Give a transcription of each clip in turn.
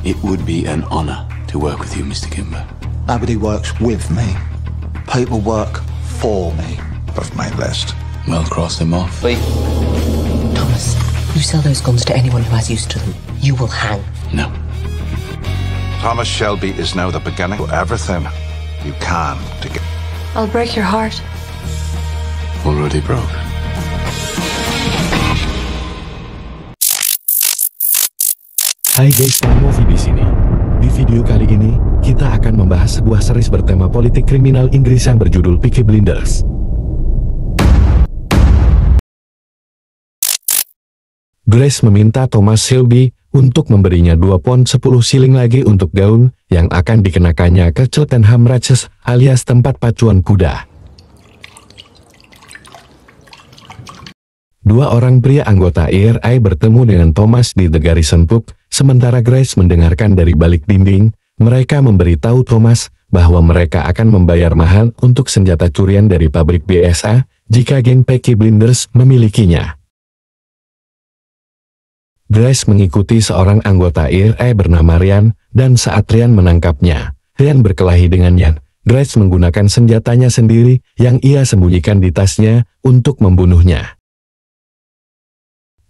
It would be an honor to work with you, Mr. Kimber. Nobody works with me. People work for me. Off my list. Well, cross them off. Wait. Thomas, you sell those guns to anyone who has use to them, you will hang. No. Thomas Shelby is now the beginning of everything you can to get. I'll break your heart. Already broke. Hai guys, Movie di sini. Di video kali ini, kita akan membahas sebuah series bertema politik kriminal Inggris yang berjudul Peaky Blinders. Grace meminta Thomas Shelby untuk memberinya 2 pound 10 shilling lagi untuk gaun yang akan dikenakannya ke Cheltenham Races alias tempat pacuan kuda. Dua orang pria anggota ERI bertemu dengan Thomas di The Garrison Pub, sementara Grace mendengarkan dari balik dinding. Mereka memberitahu Thomas bahwa mereka akan membayar mahal untuk senjata curian dari pabrik BSA jika geng Peaky Blinders memilikinya. Grace mengikuti seorang anggota ERI bernama Ryan, dan saat Ryan menangkapnya, Ryan berkelahi dengannya. Grace menggunakan senjatanya sendiri yang ia sembunyikan di tasnya untuk membunuhnya.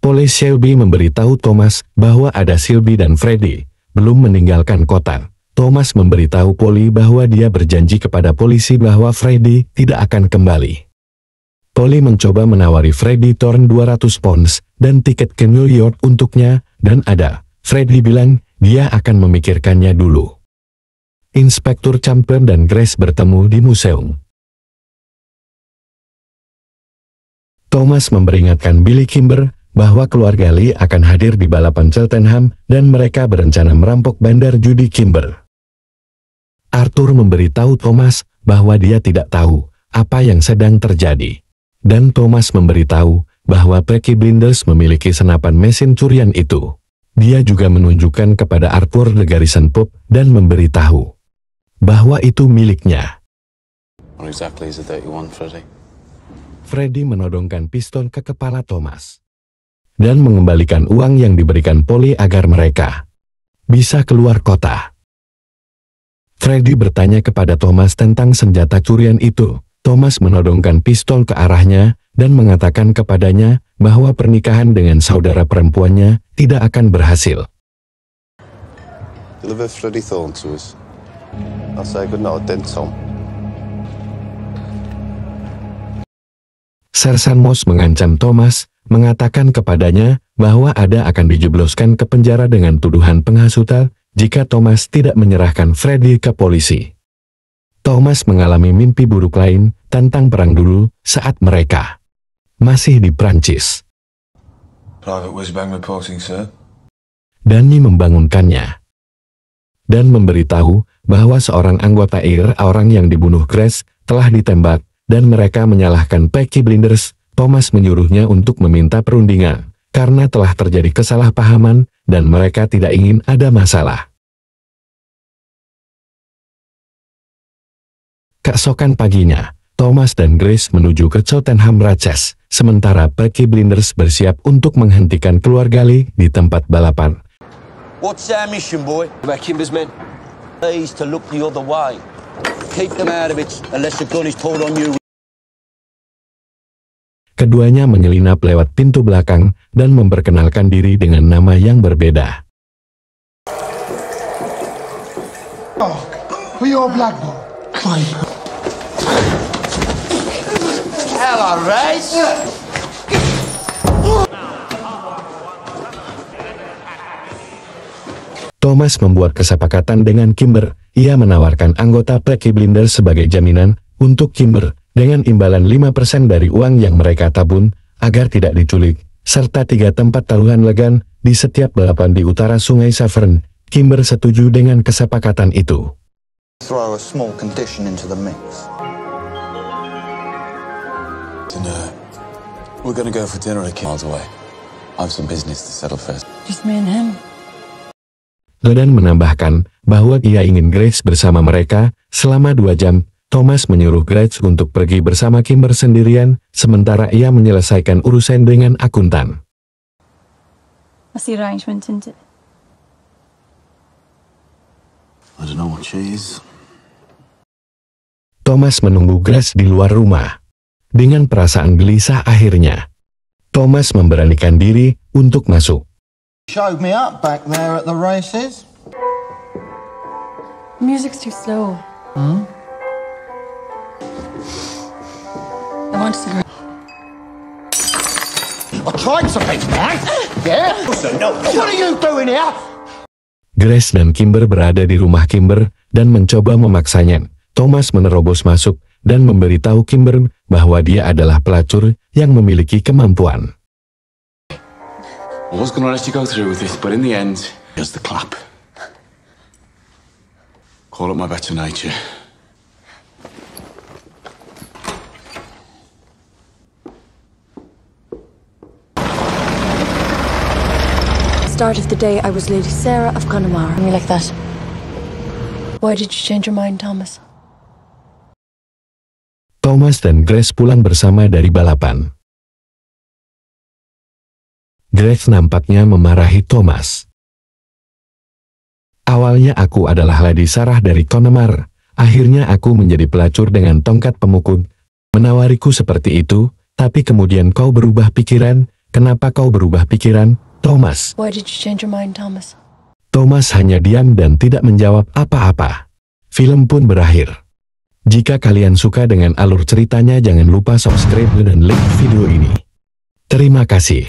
Polisi Shelby memberitahu Thomas bahwa ada Shelby dan Freddy belum meninggalkan kota. Thomas memberitahu Polly bahwa dia berjanji kepada polisi bahwa Freddy tidak akan kembali. Polly mencoba menawari Freddy Thorne 200 pounds dan tiket ke New York untuknya, dan Freddy bilang dia akan memikirkannya dulu. Inspektur Champer dan Grace bertemu di museum. Thomas memperingatkan Billy Kimber bahwa keluarga Lee akan hadir di balapan Cheltenham dan mereka berencana merampok bandar judi Kimber. Arthur memberitahu Thomas bahwa dia tidak tahu apa yang sedang terjadi. Dan Thomas memberitahu bahwa Peaky Blinders memiliki senapan mesin curian itu. Dia juga menunjukkan kepada Arthur The Garrison Pub dan memberitahu bahwa itu miliknya. What exactly is it that you want, Freddy? Freddy menodongkan pistol ke kepala Thomas dan mengembalikan uang yang diberikan Polly agar mereka bisa keluar kota. Freddy bertanya kepada Thomas tentang senjata curian itu. Thomas menodongkan pistol ke arahnya dan mengatakan kepadanya bahwa pernikahan dengan saudara perempuannya tidak akan berhasil. Deliver Freddie Thorne to us. I'll say good night then, Tom. Sersan Moss mengancam Thomas, mengatakan kepadanya bahwa ada akan dijebloskan ke penjara dengan tuduhan penghasutan jika Thomas tidak menyerahkan Freddy ke polisi. Thomas mengalami mimpi buruk lain tentang perang dulu saat mereka masih di Prancis. Private Whizbang reporting, sir. Danny membangunkannya dan memberitahu bahwa seorang anggota orang yang dibunuh Grace telah ditembak dan mereka menyalahkan Peaky Blinders. Thomas menyuruhnya untuk meminta perundingan karena telah terjadi kesalahpahaman dan mereka tidak ingin ada masalah. Keesokan paginya, Thomas dan Grace menuju ke Cheltenham Races, sementara Peaky Blinders bersiap untuk menghentikan keluarga Lee di tempat balapan. What's our mission, boy? About Kimber's men. Please to look the other way. Keep them out of it unless the gun is pulled on you. Keduanya menyelinap lewat pintu belakang dan memperkenalkan diri dengan nama yang berbeda. Oh, we all black boy. Hello, Race. Thomas membuat kesepakatan dengan Kimber. Ia menawarkan anggota Peaky Blinders sebagai jaminan untuk Kimber dengan imbalan 5% dari uang yang mereka tabung agar tidak diculik, serta 3 tempat taruhan legan di setiap balapan di utara Sungai Severn. Kimber setuju dengan kesepakatan itu. Throw a small condition into the mix. We're gonna go for dinner a miles away. I have some business to settle first. Just me and him. Ledan menambahkan bahwa ia ingin Grace bersama mereka selama 2 jam. Thomas menyuruh Grace untuk pergi bersama Kimber sendirian, sementara ia menyelesaikan urusan dengan akuntan. What's the arrangement, isn't it? I don't know what she is. Thomas menunggu Grace di luar rumah. Dengan perasaan gelisah akhirnya, Thomas memberanikan diri untuk masuk. Showed me up back there at the races. Music's too slow. I want a cigarette. I tried something, man. Yeah? No. What are you doing here? Grace dan Kimber berada di rumah Kimber dan mencoba memaksanya. Thomas menerobos masuk dan memberitahu Kimber bahwa dia adalah pelacur yang memiliki kemampuan. I was gonna let you go through with this, but in the end, just the clap. Call it my better nature. Start of the day, I was Lady Sarah of Connemara. Me like that. Why did you change your mind, Thomas? Thomas dan Grace pulang bersama dari balapan. Grace nampaknya memarahi Thomas. Awalnya aku adalah Lady Sarah dari Connemara. Akhirnya aku menjadi pelacur dengan tongkat pemukul. Menawariku seperti itu, tapi kemudian kau berubah pikiran. Kenapa kau berubah pikiran, Thomas? Why did you change your mind, Thomas? Thomas hanya diam dan tidak menjawab apa-apa. Film pun berakhir. Jika kalian suka dengan alur ceritanya, jangan lupa subscribe dan like video ini. Terima kasih.